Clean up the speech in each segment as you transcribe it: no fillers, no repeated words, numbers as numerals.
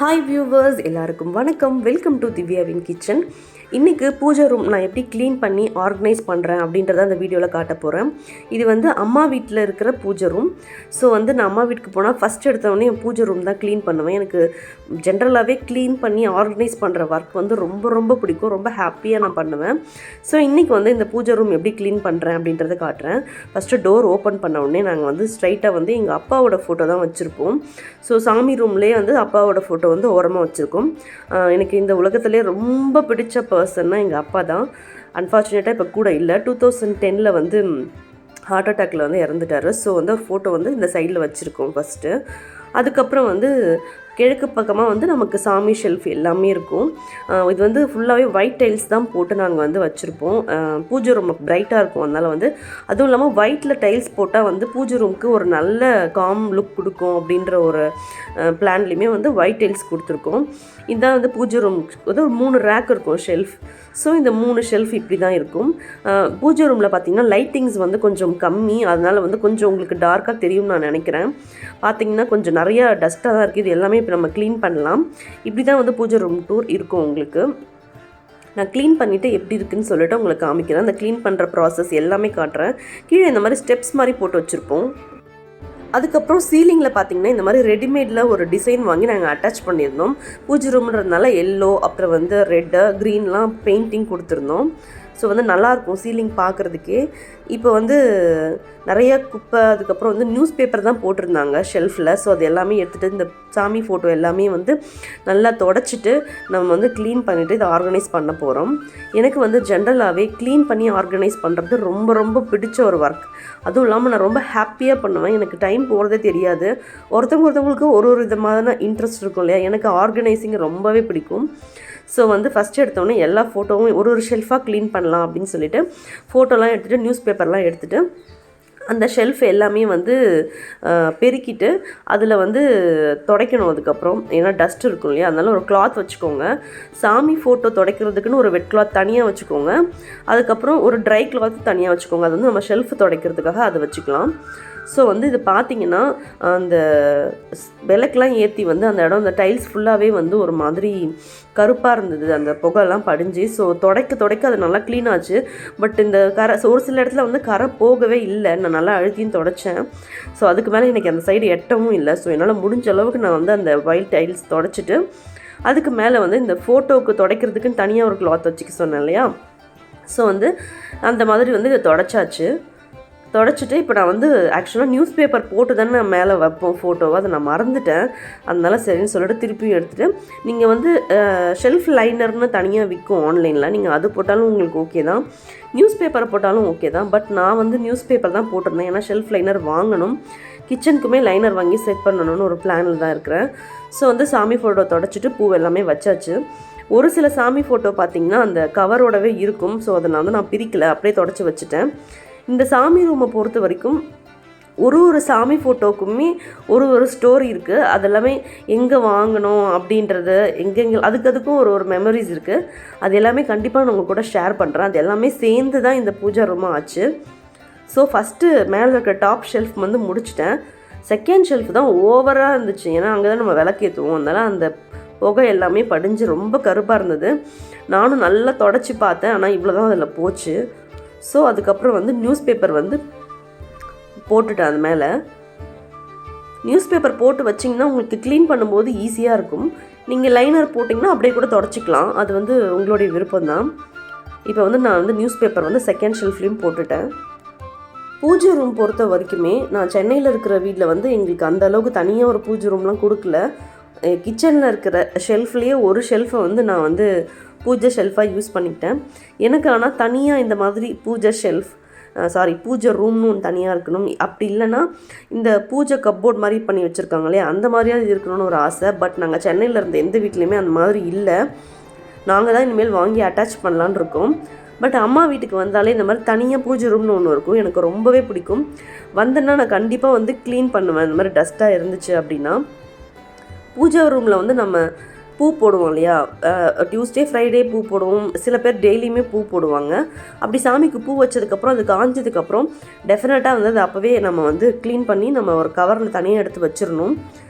Hi viewers, எல்லாருக்கும் வணக்கம். Welcome to திவ்யாவின் கிச்சன். இன்றைக்கி பூஜை ரூம் நான் எப்படி க்ளீன் பண்ணி ஆர்கனைஸ் பண்ணுறேன் அப்படின்றத அந்த வீடியோவில் காட்ட போகிறேன். இது அம்மா வீட்டில் இருக்கிற பூஜை ரூம். ஸோ நான் அம்மா வீட்டுக்கு போனால் ஃபஸ்ட் எடுத்தவொடனே என் பூஜை ரூம் தான் க்ளீன் பண்ணுவேன். எனக்கு ஜென்ரலாகவே க்ளீன் பண்ணி ஆர்கனைஸ் பண்ணுற ஒர்க் ரொம்ப ரொம்ப பிடிக்கும். ரொம்ப ஹாப்பியாக நான் பண்ணுவேன். ஸோ இன்றைக்கி இந்த பூஜை ரூம் எப்படி க்ளீன் பண்ணுறேன் அப்படின்றத காட்டுறேன். ஃபஸ்ட்டு டோர் ஓப்பன் பண்ண உடனே நாங்கள் ஸ்ட்ரைட்டாக எங்கள் அப்பாவோட ஃபோட்டோ தான் வச்சுருப்போம். ஸோ சாமி ரூம்லேயே அப்பாவோட ஃபோட்டோ ஓரமாக வச்சுருக்கோம். எனக்கு இந்த உலகத்துலேயே ரொம்ப பிடிச்ச பர்சன்னா எங்கள் அப்பா தான். அன்ஃபார்ச்சுனேட்டாக இப்போ கூட இல்லை. 2010 ஹார்ட் அட்டாக்ல இறந்துட்டார். ஸோ ஃபோட்டோ இந்த சைடில் வச்சுருக்கோம் ஃபஸ்ட்டு. அதுக்கப்புறம் கிழக்கு பக்கமாக நமக்கு சாமி ஷெல்ஃப் எல்லாமே இருக்கும். இது ஃபுல்லாகவே ஒயிட் டைல்ஸ் தான் போட்டு நாங்கள் வச்சுருப்போம். பூஜை ரூம் பிரைட்டாக இருக்கும். அதனால் அதுவும் இல்லாமல் ஒயிட்டில் டைல்ஸ் போட்டால் பூஜை ரூமுக்கு ஒரு நல்ல காம் லுக் கொடுக்கும் அப்படின்ற ஒரு பிளான்லேயுமே ஒயிட் டைல்ஸ் கொடுத்துருக்கோம். இதான் பூஜை ரூம் ஒரு 3 ரேக் இருக்கும் ஷெல்ஃப். ஸோ இந்த 3 ஷெல்ஃப் இப்படி தான் இருக்கும். பூஜை ரூமில் பார்த்திங்கன்னா லைட்டிங்ஸ் கொஞ்சம் கம்மி. அதனால் கொஞ்சம் உங்களுக்கு டார்க்காக தெரியும்னு நான் நினைக்கிறேன். பார்த்திங்கன்னா கொஞ்சம் நிறையா டஸ்ட்டாக தான் இருக்குது. இது எல்லாமே இப்போ நம்ம க்ளீன் பண்ணலாம். இப்படி தான் பூஜை ரூம் டூர் இருக்கும் உங்களுக்கு. நான் க்ளீன் பண்ணிவிட்டு எப்படி இருக்குதுன்னு சொல்லிட்டு உங்களுக்கு காமிக்கிறேன். அந்த க்ளீன் பண்ணுற ப்ராசஸ் எல்லாமே காட்டுறேன். கீழே இந்த மாதிரி ஸ்டெப்ஸ் மாதிரி போட்டு வச்சுருப்போம். அதுக்கப்புறம் சீலிங்கில் பார்த்திங்கன்னா இந்த மாதிரி ரெடிமேடில் ஒரு டிசைன் வாங்கி நாங்கள் அட்டாச் பண்ணியிருந்தோம். பூஜை ரூம்ன்றதுனால எல்லோ, அப்புறம் ரெட்டு, க்ரீன்லாம் பெயிண்டிங் கொடுத்துருந்தோம். ஸோ நல்லாயிருக்கும் சீலிங் பார்க்குறதுக்கே. இப்போ நிறைய குப்பை, அதுக்கப்புறம் நியூஸ் பேப்பர் தான் போட்டிருந்தாங்க ஷெல்ஃபில். ஸோ அது எல்லாமே எடுத்துகிட்டு இந்த சாமி ஃபோட்டோ எல்லாமே நல்லா தொடச்சிட்டு நம்ம க்ளீன் பண்ணிவிட்டு இதை ஆர்கனைஸ் பண்ண போகிறோம். எனக்கு ஜென்ரலாகவே க்ளீன் பண்ணி ஆர்கனைஸ் பண்ணுறது ரொம்ப ரொம்ப பிடிச்ச ஒரு ஒர்க். அதுவும் இல்லாமல் நான் ரொம்ப ஹாப்பியாக பண்ணுவேன். எனக்கு டைம் போகிறதே தெரியாது. ஒருத்தவங்களுக்கு ஒரு விதமான இன்ட்ரெஸ்ட் இருக்கும் இல்லையா. எனக்கு ஆர்கனைசிங் ரொம்பவே பிடிக்கும். ஸோ ஃபஸ்ட்டு எடுத்தோடனே எல்லா ஃபோட்டோவும் ஒரு ஷெல்ஃபாக க்ளீன் பண்ணலாம் அப்படின்னு சொல்லிட்டு ஃபோட்டோலாம் எடுத்துகிட்டு நியூஸ் பேப்பர்லாம் எடுத்துகிட்டு அந்த ஷெல்ஃப் எல்லாமே பெருக்கிட்டு அதில் துடைக்கணும். அதுக்கப்புறம் ஏன்னா டஸ்ட் இருக்கும் இல்லையா, அதனால ஒரு கிளாத் வச்சுக்கோங்க. சாமி ஃபோட்டோ துடைக்கிறதுக்குன்னு ஒரு வெட் கிளாத் தனியாக வச்சுக்கோங்க. அதுக்கப்புறம் ஒரு ட்ரை கிளாத் தனியாக வச்சுக்கோங்க. அது நம்ம ஷெல்ஃப் துடைக்கிறதுக்காக அதை வச்சுக்கலாம். ஸோ இது பார்த்திங்கன்னா அந்த விளக்கெலாம் ஏற்றி அந்த இடம், அந்த டைல்ஸ் ஃபுல்லாகவே ஒரு மாதிரி கருப்பாக இருந்தது. அந்த புகைலாம் படிஞ்சு. ஸோ துடைக்க அது நல்லா க்ளீன் ஆச்சு. பட் இந்த கரை ஒரு சில இடத்துல கரை போகவே இல்லை. நான் நல்லா அழுத்தியும் துடைச்சேன். ஸோ அதுக்கு மேலே எனக்கு அந்த சைடு எட்டவும் இல்லை. ஸோ என்னால் முடிஞ்ச அளவுக்கு நான் அந்த ஒயிட் டைல்ஸ் துடைச்சிட்டு அதுக்கு மேலே இந்த ஃபோட்டோவுக்கு துடைக்கிறதுக்குன்னு தனியாக ஒரு கிளாத் வச்சுக்க சொன்னேன் இல்லையா. ஸோ அந்த மாதிரி இதை தொடச்சிட்டு இப்போ நான் ஆக்சுவலாக நியூஸ் பேப்பர் போட்டு தானே நான் மேலே வைப்போம் ஃபோட்டோவை. அதை நான் மறந்துட்டேன். அதனால சரின்னு சொல்லிட்டு திருப்பியும் எடுத்துகிட்டு நீங்கள் ஷெல்ஃப் லைனர்னு தனியாக விற்கும் ஆன்லைனில். நீங்கள் அது போட்டாலும் உங்களுக்கு ஓகே தான், நியூஸ் பேப்பரை போட்டாலும் ஓகே தான். பட் நான் நியூஸ் பேப்பர் தான் போட்டிருந்தேன். ஏன்னா ஷெல்ஃப் லைனர் வாங்கணும், கிச்சனுக்குமே லைனர் வாங்கி செட் பண்ணணும்னு ஒரு பிளானில் தான் இருக்கிறேன். ஸோ சாமி ஃபோட்டோ தொடச்சிட்டு பூ எல்லாமே வச்சாச்சு. ஒரு சில சாமி ஃபோட்டோ பார்த்திங்கன்னா அந்த கவரோடவே இருக்கும். ஸோ அதை நான் பிரிக்கலை, அப்படியே தொடச்சி வச்சுட்டேன். இந்த சாமி ரூமை பொறுத்த வரைக்கும் ஒரு சாமி ஃபோட்டோக்குமே ஒரு ஸ்டோரி இருக்குது. அதெல்லாமே எங்கே வாங்கணும் அப்படின்றது, எங்கெங்கே அதுக்கும் ஒரு மெமரிஸ் இருக்குது. அது எல்லாமே கண்டிப்பாக நான் உங்கள் கூட ஷேர் பண்ணுறேன். அது எல்லாமே சேர்ந்து தான் இந்த பூஜா ரூமாக ஆச்சு. ஸோ ஃபஸ்ட்டு மேலே இருக்கிற டாப் ஷெல்ஃப் முடிச்சிட்டேன். செகண்ட் ஷெல்ஃப் தான் ஓவராக இருந்துச்சு. ஏன்னா அங்கே தான் நம்ம விளக்கேற்றுவோம். அதனால் அந்த புகை எல்லாமே படிஞ்சு ரொம்ப கருப்பாக இருந்தது. நானும் நல்லா தொடச்சி பார்த்தேன். ஆனால் இவ்வளோ தான் அதில் போச்சு. ஸோ அதுக்கப்புறம் நியூஸ் பேப்பர் போட்டுட்டேன். அது மேலே நியூஸ் பேப்பர் போட்டு வச்சிங்கன்னா உங்களுக்கு க்ளீன் பண்ணும்போது ஈஸியாக இருக்கும். நீங்கள் லைனர் போட்டிங்கன்னா அப்படியே கூட தொடச்சிக்கலாம். அது உங்களுடைய விருப்பம்தான். இப்போ நான் நியூஸ் பேப்பர் செகண்ட் ஷெல்ஃப்லேயும் போட்டுட்டேன். பூஜை ரூம் பொறுத்த வரைக்குமே நான் சென்னையில் இருக்கிற வீட்டில் எங்களுக்கு அந்த அளவுக்கு தனியாக ஒரு பூஜை ரூம்லாம் கொடுக்கல. கிச்சனில் இருக்கிற ஷெல்ஃப்லேயே ஒரு ஷெல்ஃபை நான் பூஜை ஷெல்ஃபாக யூஸ் பண்ணிக்கிட்டேன். எனக்கு ஆனால் தனியாக இந்த மாதிரி பூஜை ரூம்னு ஒன்று தனியாக இருக்கணும். அப்படி இல்லைன்னா இந்த பூஜை கப்போர்ட் மாதிரி பண்ணி வச்சுருக்காங்க இல்லையா, அந்த மாதிரியாவது இருக்கணும்னு ஒரு ஆசை. பட் நாங்கள் சென்னையில் இருந்த எந்த வீட்லேயுமே அந்த மாதிரி இல்லை. நாங்கள் தான் இனிமேல் வாங்கி அட்டாச் பண்ணலான் இருக்கோம். பட் அம்மா வீட்டுக்கு வந்தாலே இந்த மாதிரி தனியாக பூஜை ரூம்னு ஒன்று இருக்கும். எனக்கு ரொம்பவே பிடிக்கும். வந்தேன்னா நான் கண்டிப்பாக க்ளீன் பண்ணுவேன். இந்த மாதிரி டஸ்ட்டாக இருந்துச்சு அப்படின்னா. பூஜை ரூமில் நம்ம பூ போடுவோம் இல்லையா, டியூஸ்டே ஃப்ரைடே பூ போடுவோம். சில பேர் டெய்லியுமே பூ போடுவாங்க. அப்படி சாமிக்கு பூ வச்சதுக்கப்புறம் அது காஞ்சதுக்கப்புறம் டெஃபினட்டாக அது அப்போவே நம்ம க்ளீன் பண்ணி நம்ம ஒரு கவரில் தனியாக எடுத்து வச்சிடணும்.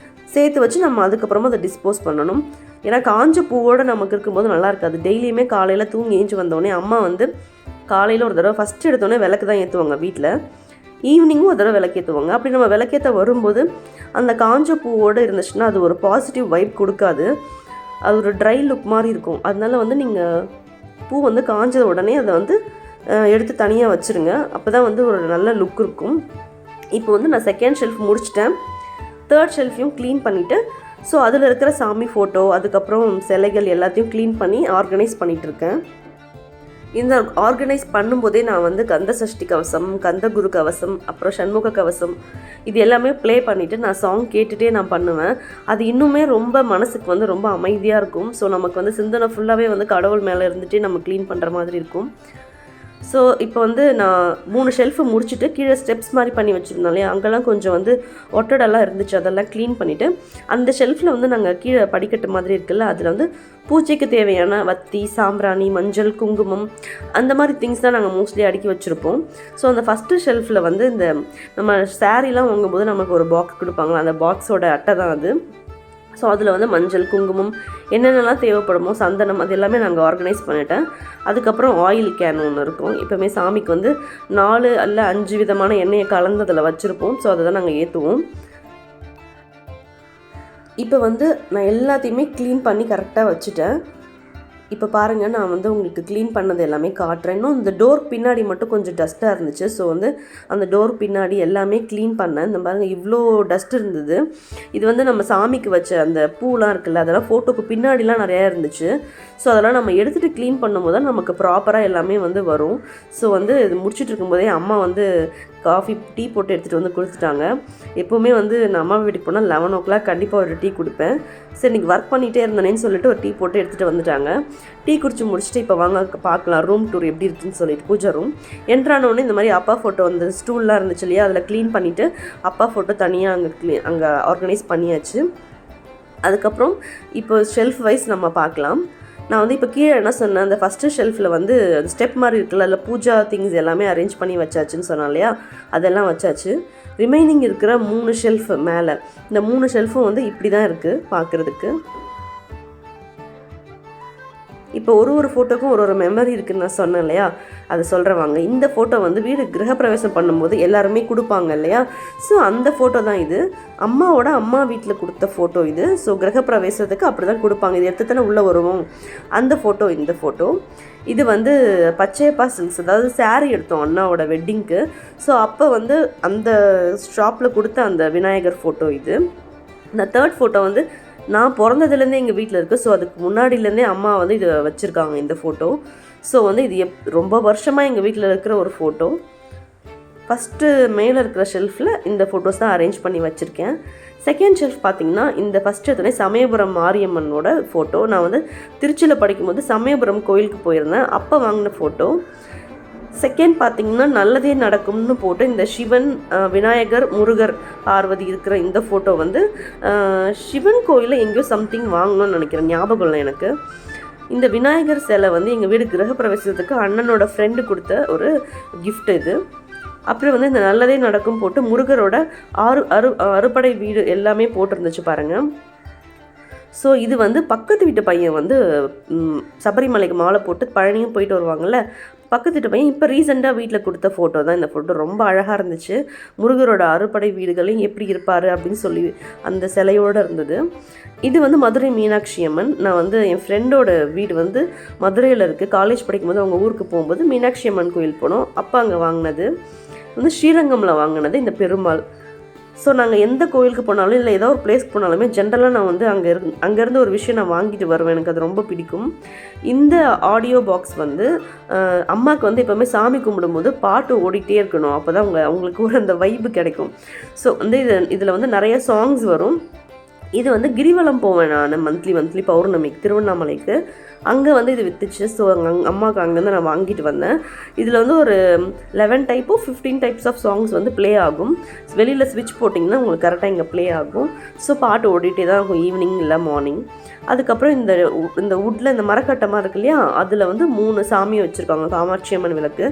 சேர்த்து வச்சு நம்ம அதுக்கப்புறமா அதை டிஸ்போஸ் பண்ணணும். ஏன்னா காஞ்ச பூவோடு நமக்கு இருக்கும்போது நல்லா இருக்காது. டெய்லியுமே காலையில் தூங்கி ஏஞ்சி வந்தோடனே அம்மா வந்து காலையில் ஒரு தடவை ஃபஸ்ட்டு எடுத்தோடனே விளக்கு தான் ஏற்றுவாங்க வீட்டில். ஈவினிங்கும் ஒரு தடவை விளக்கேற்றுவாங்க. அப்படி நம்ம விளக்கேற்ற வரும்போது அந்த காஞ்ச பூவோடு இருந்துச்சுன்னா அது ஒரு பாசிட்டிவ் வைப் கொடுக்காது. அது ஒரு ட்ரை லுக் மாதிரி இருக்கும். அதனால வந்து நீங்கள் பூ வந்து காஞ்ச உடனே அதை வந்து எடுத்து தனியாக வச்சுருங்க. அப்போ தான் வந்து ஒரு நல்ல லுக் இருக்கும். இப்போ வந்து நான் செகண்ட் ஷெல்ஃப் முடிச்சிட்டேன். தேர்ட் ஷெல்ஃபையும் க்ளீன் பண்ணிவிட்டு ஸோ அதில் இருக்கிற சாமி ஃபோட்டோ அதுக்கப்புறம் சிலைகள் எல்லாத்தையும் க்ளீன் பண்ணி ஆர்கனைஸ் பண்ணிகிட்ருக்கேன். இந்த ஆர்கனைஸ் பண்ணும்போதே நான் வந்து கந்த சஷ்டி கவசம், கந்த குரு கவசம், அப்புறம் சண்முக கவசம் இது எல்லாமே ப்ளே பண்ணிவிட்டு நான் சாங் கேட்டுகிட்டே நான் பண்ணுவேன். அது இன்னுமே ரொம்ப மனசுக்கு வந்து ரொம்ப அமைதியாக இருக்கும். ஸோ நமக்கு வந்து சிந்தனை ஃபுல்லாகவே வந்து கடவுள் மேலே இருந்துகிட்டே நம்ம க்ளீன் பண்ணுற மாதிரி இருக்கும். ஸோ இப்போ வந்து நான் 3 ஷெல்ஃபு முடிச்சுட்டு கீழே ஸ்டெப்ஸ் மாதிரி பண்ணி வச்சுருந்தோம் இல்லையா, அங்கெல்லாம் கொஞ்சம் வந்து ஒட்டடெல்லாம் இருந்துச்சு. அதெல்லாம் க்ளீன் பண்ணிவிட்டு அந்த ஷெல்ஃபில் வந்து நாங்கள் கீழே படிக்கட்டு மாதிரி இருக்குல்ல, அதில் வந்து பூஜைக்கு தேவையான வத்தி, சாம்பிராணி, மஞ்சள், குங்குமம் அந்த மாதிரி திங்ஸ் தான் நாங்கள் மோஸ்ட்லி அடுக்கி வச்சுருப்போம். ஸோ அந்த ஃபஸ்ட்டு ஷெல்ஃபில் வந்து இந்த நம்ம சாரீலாம் வாங்கும்போது நமக்கு ஒரு பாக்ஸ் கொடுப்பாங்களா, அந்த பாக்ஸோட அட்டை தான் அது. ஸோ அதில் வந்து மஞ்சள், குங்குமம் என்னென்னலாம் தேவைப்படுமோ, சந்தனம் அது எல்லாமே நாங்கள் ஆர்கனைஸ் பண்ணிட்டேன். அதுக்கப்புறம் ஆயில் கேன் ஒன்று இருக்கும். எப்போவுமே சாமிக்கு வந்து 4 அல்ல 5 விதமான எண்ணெயை கலந்து அதில் வச்சுருப்போம். ஸோ அதை தான் நாங்கள் ஏற்றுவோம். இப்போ வந்து நான் எல்லாத்தையுமே க்ளீன் பண்ணி கரெக்டாக வச்சுட்டேன். இப்போ பாருங்கள், நான் வந்து உங்களுக்கு க்ளீன் பண்ணது எல்லாமே காட்டுறேன். இன்னும் இந்த டோர் பின்னாடி மட்டும் கொஞ்சம் டஸ்ட்டாக இருந்துச்சு. ஸோ வந்து அந்த டோர் பின்னாடி எல்லாமே க்ளீன் பண்ணேன். இந்த பாருங்கள், இவ்வளோ டஸ்ட் இருந்தது. இது வந்து நம்ம சாமிக்கு வச்ச அந்த பூலாம் இருக்குல்ல, அதெல்லாம் ஃபோட்டோக்கு பின்னாடிலாம் நிறையா இருந்துச்சு. ஸோ அதெல்லாம் நம்ம எடுத்துகிட்டு க்ளீன் பண்ணும்போது தான் நமக்கு ப்ராப்பராக எல்லாமே வந்து வரும். ஸோ வந்து இது முடிச்சுட்டு இருக்கும்போதே அம்மா வந்து காஃபி, டீ போட்டு எடுத்துகிட்டு வந்து கொடுத்துட்டாங்க. எப்போவுமே வந்து நான் அம்மா வீட்டுக்கு போனால் 11 o'clock கண்டிப்பாக ஒரு டீ குடிப்பேன். சரி, இன்றைக்கி ஒர்க் பண்ணிகிட்டே இருந்தேனேன்னு சொல்லிட்டு ஒரு டீ போட்டு எடுத்துகிட்டு வந்துட்டாங்க. டீ குடிச்சு முடிச்சுட்டு இப்போ வாங்க பார்க்கலாம் ரூம் டூர் எப்படி இருக்குன்னு சொல்லிட்டு. பூஜை ரூம் என்ட்ரானோடனே இந்த மாதிரி அப்பா ஃபோட்டோ வந்து ஸ்டூல்லாம் இருந்துச்சு இல்லையா, அதில் க்ளீன் பண்ணிவிட்டு அப்பா ஃபோட்டோ தனியாக அங்கே ஆர்கனைஸ் பண்ணியாச்சு. அதுக்கப்புறம் இப்போ ஷெல்ஃப் வைஸ் நம்ம பார்க்கலாம். நான் வந்து இப்போ கீழே என்ன சொன்னேன், அந்த ஃபஸ்ட்டு ஷெல்ஃபில் வந்து ஸ்டெப் மாதிரி இருக்குல்ல, அதில் பூஜா திங்ஸ் எல்லாமே அரேஞ்ச் பண்ணி வச்சாச்சுன்னு சொன்னேன் இல்லையா, அதெல்லாம் வச்சாச்சு. ரிமைனிங் இருக்கிற 3 ஷெல்ஃப் மேலே, இந்த 3 ஷெல்ஃபும் வந்து இப்படி தான் இருக்குது பார்க்குறதுக்கு. இப்போ ஒரு ஃபோட்டோக்கும் ஒரு மெமரி இருக்குதுன்னு நான் சொன்னேன் இல்லையா, அதை சொல்கிறவாங்க. இந்த ஃபோட்டோ வந்து வீடு கிரகப்பிரவேசம் பண்ணும்போது எல்லாருமே கொடுப்பாங்க இல்லையா, ஸோ அந்த ஃபோட்டோ தான் இது. அம்மா வீட்டில் கொடுத்த ஃபோட்டோ இது. ஸோ கிரகப்பிரவேசத்துக்கு அப்படி தான் கொடுப்பாங்க. இது எடுத்து தானே உள்ளே வருவோம், அந்த ஃபோட்டோ இந்த ஃபோட்டோ. இது வந்து பச்சையப்பா சில்க்ஸ், அதாவது சாரீ எடுத்தோம் அண்ணாவோட வெட்டிங்க்கு. ஸோ அப்போ வந்து அந்த ஷாப்பில் கொடுத்த அந்த விநாயகர் ஃபோட்டோ இது. இந்த தேர்ட் ஃபோட்டோ வந்து நான் பிறந்ததுலேருந்தே எங்கள் வீட்டில் இருக்குது. ஸோ அதுக்கு முன்னாடியிலேருந்தே அம்மா வந்து இதை வச்சுருக்காங்க இந்த ஃபோட்டோ. ஸோ வந்து இது ரொம்ப வருஷமாக எங்கள் வீட்டில் இருக்கிற ஒரு ஃபோட்டோ. ஃபஸ்ட்டு மேலே இருக்கிற ஷெல்ஃபில் இந்த ஃபோட்டோஸ் தான் அரேஞ்ச் பண்ணி வச்சுருக்கேன். செகண்ட் ஷெல்ஃப் பார்த்திங்கன்னா, இந்த ஃபஸ்ட்டு எடுத்தோடனே சமயபுரம் மாரியம்மனோட ஃபோட்டோ. நான் வந்து திருச்சியில் படிக்கும்போது சமயபுரம் கோயிலுக்கு போயிருந்தேன், அப்போ வாங்கின ஃபோட்டோ. செகண்ட் பார்த்திங்கன்னா, நல்லதே நடக்கும்னு போட்டு இந்த சிவன், விநாயகர், முருகர், பார்வதி இருக்கிற இந்த ஃபோட்டோ வந்து சிவன் கோயிலில் எங்கேயோ சம்திங் வாங்கணும்னு நினைக்கிறேன், ஞாபகம் இல்லை எனக்கு. இந்த விநாயகர் சிலை வந்து எங்கள் வீடு கிரகப்பிரவேசத்துக்கு அண்ணனோட ஃப்ரெண்டு கொடுத்த ஒரு கிஃப்ட் இது. அப்புறம் வந்து இந்த நல்லதே நடக்கும் போட்டு முருகரோட அறுபடை வீடு எல்லாமே போட்டிருந்துச்சு பாருங்கள். ஸோ இது வந்து பக்கத்து வீட்டு பையன் வந்து சபரிமலைக்கு மாலை போட்டு பழனியும் போயிட்டு வருவாங்கள்ல, பக்கத்து வீட்டு பையன் இப்போ ரீசெண்டாக வீட்டில் கொடுத்த ஃபோட்டோ தான் இந்த ஃபோட்டோ. ரொம்ப அழகாக இருந்துச்சு. முருகரோட அறுபடை வீடுகளையும் எப்படி இருப்பார் அப்படின்னு சொல்லி அந்த சிலையோடு இருந்தது. இது வந்து மதுரை மீனாட்சி அம்மன். நான் வந்து என் ஃப்ரெண்டோட வீடு வந்து மதுரையில் இருக்குது. காலேஜ் படிக்கும்போது அவங்க ஊருக்கு போகும்போது மீனாட்சி அம்மன் கோயில் போனோம். அப்போ அங்கே வாங்கினது வந்து ஸ்ரீரங்கமில் வாங்கினது இந்த பெருமாள். ஸோ நாங்கள் எந்த கோயிலுக்கு போனாலும் இல்லை ஏதோ ஒரு பிளேஸ்க்கு போனாலுமே ஜென்ரலாக நான் வந்து அங்கேருந்து ஒரு விஷயம் நான் வாங்கிட்டு வருவேன். எனக்கு அது ரொம்ப பிடிக்கும். இந்த ஆடியோ பாக்ஸ் வந்து அம்மாவுக்கு வந்து எப்போவுமே சாமி கும்பிடும்போது பாட்டு ஓடிட்டே இருக்கணும், அப்போ தான் அவங்களுக்கு ஒரு அந்த வைப்பு கிடைக்கும். ஸோ வந்து இதில் வந்து நிறைய சாங்ஸ் வரும். இது வந்து கிரிவலம் போவேன் நான் மந்த்லி பௌர்ணமிக்கு திருவண்ணாமலைக்கு. அங்கே வந்து இது வித்துச்சு. ஸோ அம்மாவுக்கு அங்கேருந்து நான் வாங்கிட்டு வந்தேன். இதில் வந்து ஒரு 11 டைப்போ 15 டைப்ஸ் ஆஃப் சாங்ஸ் வந்து ப்ளே ஆகும். வெளியில் ஸ்விட்ச் போட்டிங்கன்னா உங்களுக்கு கரெக்டாக இங்கே ப்ளே ஆகும். ஸோ பாட்டு ஓடிட்டே தான் இருக்கும் ஈவினிங் இல்லை மார்னிங். அதுக்கப்புறம் இந்த வுட்டில் இந்த மரக்கட்டமாக இருக்கு இல்லையா, அதில் வந்து 3 சாமி வச்சுருக்காங்க, காமாட்சி அம்மன் விளக்கு.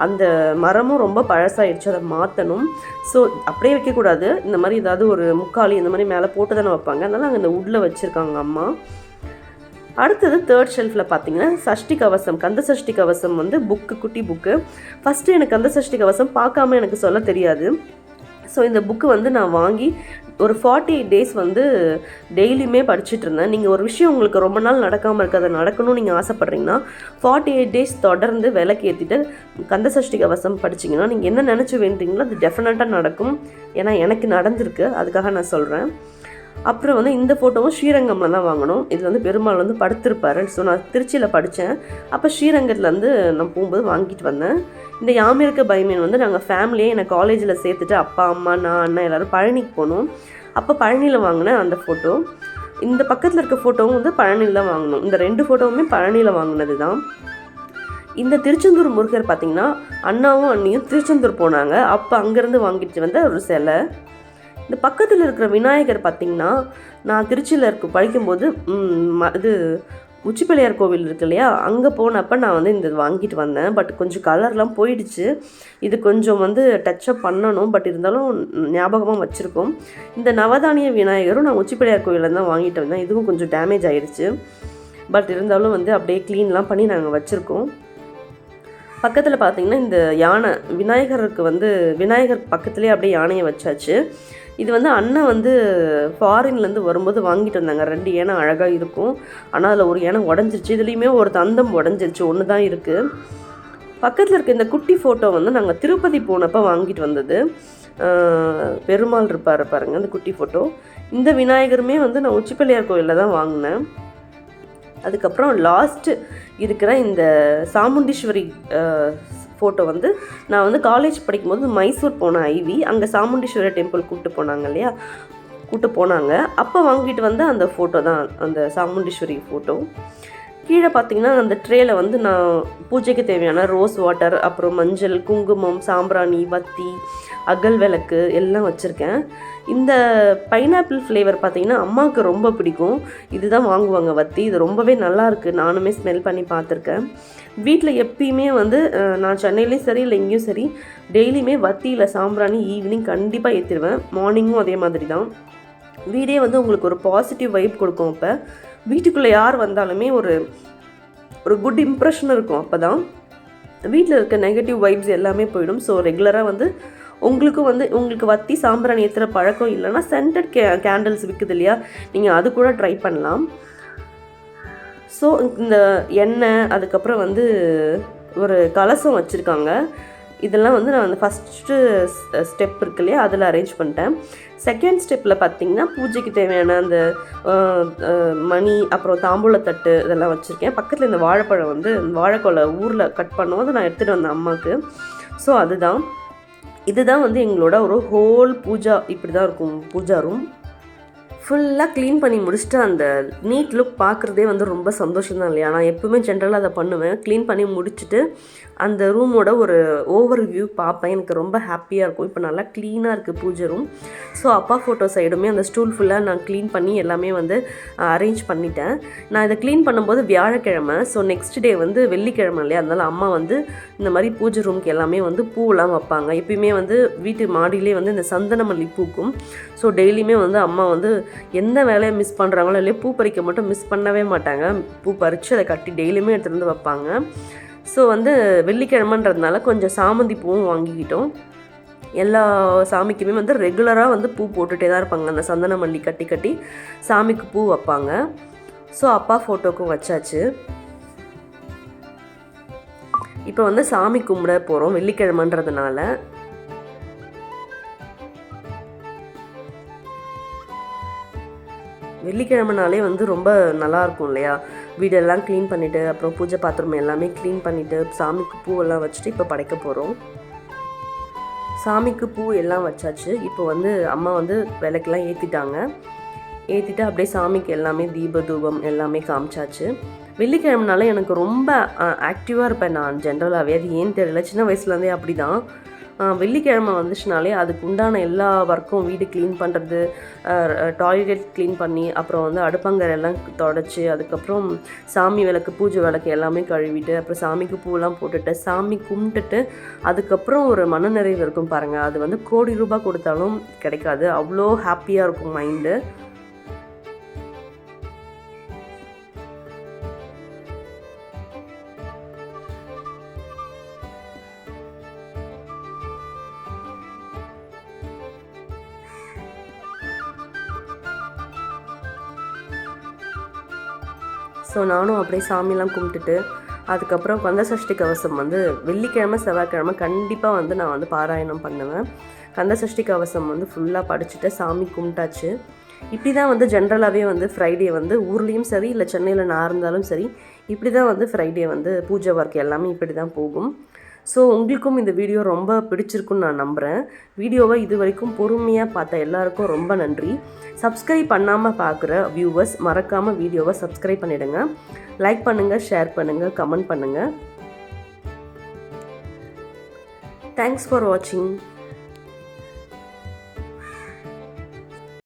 அந்த மரமும் ரொம்ப பழசாயிடுச்சு, அதை மாற்றணும். ஸோ அப்படியே வைக்கக்கூடாது, இந்த மாதிரி ஏதாவது ஒரு முக்காலி இந்த மாதிரி மேலே போட்டு தானே வைப்பாங்க. அதனால் அங்கே இந்த வுட்டில் வச்சுருக்காங்க அம்மா. அடுத்தது 3rd ஷெல்ஃபில் பார்த்தீங்கன்னா சஷ்டி கவசம், கந்த சஷ்டி கவசம் வந்து புக்கு, குட்டி புக்கு. ஃபஸ்ட்டு எனக்கு கந்த சஷ்டி கவசம் பார்க்காம எனக்கு சொல்ல தெரியாது. ஸோ இந்த புக்கு வந்து நான் வாங்கி ஒரு 48 டேஸ் வந்து டெய்லியுமே படிச்சுட்டு இருந்தேன். நீங்கள் ஒரு விஷயம் உங்களுக்கு ரொம்ப நாள் நடக்காமல் இருக்குது, அதை நடக்கணும்னு நீங்கள் ஆசைப்பட்றீங்கன்னா 48 டேஸ் தொடர்ந்து விளக்கு ஏற்றிட்டு கந்த சஷ்டி கவசம் படிச்சிங்கன்னா நீங்கள் என்ன நினச்சி வேண்டுறீங்களோ அது டெஃபினட்டாக நடக்கும். ஏன்னா எனக்கு நடந்திருக்கு, அதுக்காக நான் சொல்கிறேன். அப்புறம் வந்து இந்த ஃபோட்டோவும் ஸ்ரீரங்கமில் தான் வாங்கணும். இதில் வந்து பெருமாள் வந்து படுத்திருப்பார். ஸோ நான் திருச்சியில் படித்தேன், அப்போ ஸ்ரீரங்கத்துலேருந்து நான் போகும்போது வாங்கிட்டு வந்தேன். இந்த யாமிருக்க பயமேன் வந்து நாங்கள் ஃபேமிலியே என்னை காலேஜில் சேர்த்துட்டு அப்பா அம்மா நான் அண்ணன் எல்லோரும் பழனிக்கு போனோம். அப்போ பழனியில் வாங்கினேன் அந்த ஃபோட்டோ. இந்த பக்கத்தில் இருக்க ஃபோட்டோவும் வந்து பழனியில் தான் வாங்கணும். இந்த 2 ஃபோட்டோவுமே பழனியில் வாங்கினது தான். இந்த திருச்செந்தூர் முருகர் பார்த்திங்கன்னா அண்ணாவும் அண்ணியும் திருச்செந்தூர் போனாங்க, அப்போ அங்கேருந்து வாங்கிட்டு வந்த ஒரு சிலை. இந்த பக்கத்தில் இருக்கிற விநாயகர் பார்த்திங்கன்னா நான் திருச்சியில் படிக்கும்போது இது உச்சிப்பிள்ளையார் கோவில் இருக்கு இல்லையா, அங்கே போனப்போ நான் வந்து இந்த வாங்கிட்டு வந்தேன். பட் கொஞ்சம் கலர்லாம் போயிடுச்சு, இது கொஞ்சம் வந்து டச்சப் பண்ணணும். பட் இருந்தாலும் ஞாபகமாக வச்சுருக்கோம். இந்த நவதானிய விநாயகரும் நான் உச்சிப்பிள்ளையார் கோவிலில் தான் வாங்கிட்டு வந்தேன். இதுவும் கொஞ்சம் டேமேஜ் ஆகிடுச்சு. பட் இருந்தாலும் வந்து அப்படியே க்ளீன்லாம் பண்ணி நாங்கள் வச்சுருக்கோம். பக்கத்தில் பார்த்திங்கன்னா இந்த யானை விநாயகருக்கு வந்து விநாயகர் பக்கத்துலேயே அப்படியே யானையை வச்சாச்சு. இது வந்து அண்ணன் வந்து ஃபாரின்லேருந்து வரும்போது வாங்கிட்டு வந்தாங்க. 2 யானை அழகாக இருக்கும், ஆனால் அதில் ஒரு யானை உடஞ்சிருச்சு. இதுலேயுமே ஒரு தந்தம் உடஞ்சிருச்சு, ஒன்று தான் இருக்குது. பக்கத்தில் இருக்க இந்த குட்டி ஃபோட்டோ வந்து நாங்கள் திருப்பதி போனப்போ வாங்கிட்டு வந்தது. பெருமாள் இருப்பார் பாருங்கள், அந்த குட்டி ஃபோட்டோ. இந்த விநாயகருமே வந்து நான் உச்சிப்பிள்ளையார் கோயிலில் தான் வாங்கினேன். அதுக்கப்புறம் லாஸ்ட்டு இருக்கிற இந்த சாமுண்டீஸ்வரி ஃபோட்டோ வந்து நான் வந்து காலேஜ் படிக்கும்போது மைசூர் போன ஐவி, அங்கே சாமுண்டீஸ்வரி டெம்பிள் கூப்பிட்டு போனாங்க. அப்போ வாங்கிட்டு வந்து அந்த ஃபோட்டோ தான் அந்த சாமுண்டீஸ்வரி ஃபோட்டோ. கீழே பார்த்திங்கன்னா அந்த ட்ரேயில் வந்து நான் பூஜைக்கு தேவையான ரோஸ் வாட்டர், அப்புறம் மஞ்சள், குங்குமம், சாம்பிராணி, வத்தி, அகல் விளக்கு எல்லாம் வச்சுருக்கேன். இந்த பைனாப்பிள் ஃப்ளேவர் பார்த்திங்கன்னா அம்மாவுக்கு ரொம்ப பிடிக்கும், இதுதான் வாங்குவாங்க வத்தி. இது ரொம்பவே நல்லாயிருக்கு, நானுமே ஸ்மெல் பண்ணி பார்த்துருக்கேன். வீட்டில் எப்பயுமே வந்து நான் சென்னையிலையும் சரி இல்லை எங்கேயும் சரி டெய்லியுமே வத்தியில் சாம்பிராணி ஈவினிங் கண்டிப்பாக ஏற்றிடுவேன். மார்னிங்கும் அதே மாதிரி தான். வீடே வந்து உங்களுக்கு ஒரு பாசிட்டிவ் வைப் கொடுக்கும். இப்போ வீட்டுக்குள்ளே யார் வந்தாலுமே ஒரு குட் இம்ப்ரெஷன் இருக்கும். அப்போ தான் வீட்டில் இருக்க நெகட்டிவ் வைப்ஸ் எல்லாமே போயிடும். ஸோ ரெகுலராக வந்து உங்களுக்கு வத்தி சாம்பிராணி ஏற்றுற பழக்கம் இல்லைன்னா சென்டட் கேண்டில்ஸ் விற்குது இல்லையா, நீங்கள் அது கூட ட்ரை பண்ணலாம். ஸோ இந்த எண்ணெய், அதுக்கப்புறம் வந்து ஒரு கலசம் வச்சுருக்காங்க. இதெல்லாம் வந்து நான் வந்து ஃபஸ்ட்டு ஸ்டெப் இருக்கு இல்லையா, அதில் அரேஞ்ச் பண்ணிட்டேன். செகண்ட் ஸ்டெப்பில் பார்த்திங்கன்னா பூஜைக்கு தேவையான அந்த மணி, அப்புறம் தாம்பூலத்தட்டு இதெல்லாம் வச்சுருக்கேன். பக்கத்தில் இந்த வாழைப்பழம் வந்து வாழைக்கொலை ஊரில் கட் பண்ணும்போது நான் எடுத்துகிட்டு வந்தேன் அம்மாவுக்கு. ஸோ இதுதான் வந்து எங்களோட ஒரு ஹோல் பூஜா, இப்படி தான் இருக்கும் பூஜா ரூம். ஃபுல்லாக க்ளீன் பண்ணி முடிச்சுட்டு அந்த நீட் லுக் பார்க்குறதே வந்து ரொம்ப சந்தோஷம் தான் இல்லையா. நான் எப்பவுமே ஜென்ரலாக அதை பண்ணுவேன். க்ளீன் பண்ணி முடிச்சுட்டு அந்த ரூமோட ஒரு ஓவர் வியூ பார்ப்பேன், எனக்கு ரொம்ப ஹாப்பியாக இருக்கும். இப்போ நல்லா க்ளீனாக இருக்குது பூஜை ரூம். ஸோ அப்பா ஃபோட்டோ சைடுமே அந்த ஸ்டூல் ஃபுல்லாக நான் க்ளீன் பண்ணி எல்லாமே வந்து அரேஞ்ச் பண்ணிட்டேன். நான் இதை க்ளீன் பண்ணும்போது வியாழக்கிழமை, ஸோ நெக்ஸ்ட் டே வந்து வெள்ளிக்கிழமை இல்லையா, அதனால் அம்மா வந்து இந்த மாதிரி பூஜை ரூமுக்கு எல்லாமே வந்து பூவெல்லாம் வைப்பாங்க. எப்பயுமே வந்து வீட்டு மாடியிலே வந்து இந்த சந்தன மல்லி பூக்கும். ஸோ டெய்லியுமே வந்து அம்மா வந்து எந்த வேலையை மிஸ் பண்ணுறாங்களோ இல்லையா, பூ பறிக்க மட்டும் மிஸ் பண்ணவே மாட்டாங்க. பூ பறித்து அதை கட்டி டெய்லியுமே எடுத்துகிட்டு வந்து வைப்பாங்க. ஸோ வந்து வெள்ளிக்கிழமைன்றதுனால கொஞ்சம் சாமந்தி பூவும் வாங்கிக்கிட்டோம். எல்லா சாமிக்குமே வந்து ரெகுலராக வந்து பூ போட்டுகிட்டே தான் இருப்பாங்க. அந்த சந்தன மல்லி கட்டி சாமிக்கு பூ வைப்பாங்க. ஸோ அப்பா ஃபோட்டோக்கும் வச்சாச்சு. இப்போ வந்து சாமி கும்பிட போகிறோம் வெள்ளிக்கிழமைன்றதுனால. வெள்ளிக்கிழமைனாலே வந்து ரொம்ப நல்லாயிருக்கும் இல்லையா, வீடெல்லாம் க்ளீன் பண்ணிவிட்டு அப்புறம் பூஜை பாத்திரம் எல்லாமே க்ளீன் பண்ணிவிட்டு சாமிக்கு பூவெல்லாம் வச்சுட்டு இப்போ படைக்க போகிறோம். சாமிக்கு பூ எல்லாம் வச்சாச்சு. இப்போ வந்து அம்மா வந்து விளக்கெல்லாம் ஏற்றிட்டு அப்படியே சாமிக்கு எல்லாமே தீப தூபம் எல்லாமே காமிச்சாச்சு. வெள்ளிக்கிழமைனால எனக்கு ரொம்ப ஆக்டிவாக இருப்பேன் நான் ஜென்ரலாகவே, அது ஏன்னு தெரியல, சின்ன வயசுலேருந்தே அப்படி தான். வெள்ளிக்கிழமை வந்துச்சுனாலே அதுக்கு உண்டான எல்லா ஒர்க்கும் வீடு க்ளீன் பண்ணுறது, டாய்லெட் க்ளீன் பண்ணி, அப்புறம் வந்து அடுப்பங்கரெல்லாம் தொடச்சி, அதுக்கப்புறம் சாமி விளக்கு, பூஜை விளக்கு எல்லாமே கழுவிட்டு, அப்புறம் சாமிக்கு பூவெல்லாம் போட்டுட்டு சாமி கும்பிட்டுட்டு அதுக்கப்புறம் ஒரு மனநிறைவு இருக்கும் பாருங்கள். அது வந்து கோடி ரூபாய் கொடுத்தாலும் கிடைக்காது. அவ்வளோ ஹாப்பியாக இருக்கும் மைண்டு. ஸோ நானும் அப்படியே சாமிலாம் கும்பிட்டுட்டு அதுக்கப்புறம் கந்தசஷ்டி கவசம் வந்து வெள்ளிக்கிழமை செவ்வாய்க்கிழமை கண்டிப்பாக வந்து நான் வந்து பாராயணம் பண்ணுவேன். கந்தசஷ்டி கவசம் வந்து ஃபுல்லாக படிச்சுட்டு சாமி கும்பிட்டாச்சு. இப்படி தான் வந்து ஜென்ரலாகவே வந்து ஃப்ரைடே வந்து ஊர்லேயும் சரி இல்லை சென்னையில் நான் இருந்தாலும் சரி இப்படி தான் வந்து ஃப்ரைடே வந்து பூஜை ஒர்க் எல்லாமே இப்படி தான் போகும். ஸோ உங்களுக்கும் இந்த வீடியோ ரொம்ப பிடிச்சிருக்குன்னு நான் நம்புகிறேன். வீடியோவை இது வரைக்கும் பொறுமையாக பார்த்த எல்லாருக்கும் ரொம்ப நன்றி. சப்ஸ்கிரைப் பண்ணாமல் பார்க்குற வியூவர்ஸ் மறக்காமல் வீடியோவை சப்ஸ்கிரைப் பண்ணிவிடுங்க. லைக் பண்ணுங்கள், ஷேர் பண்ணுங்கள், கமெண்ட் பண்ணுங்கள். தேங்க்ஸ் ஃபார் வாட்சிங்.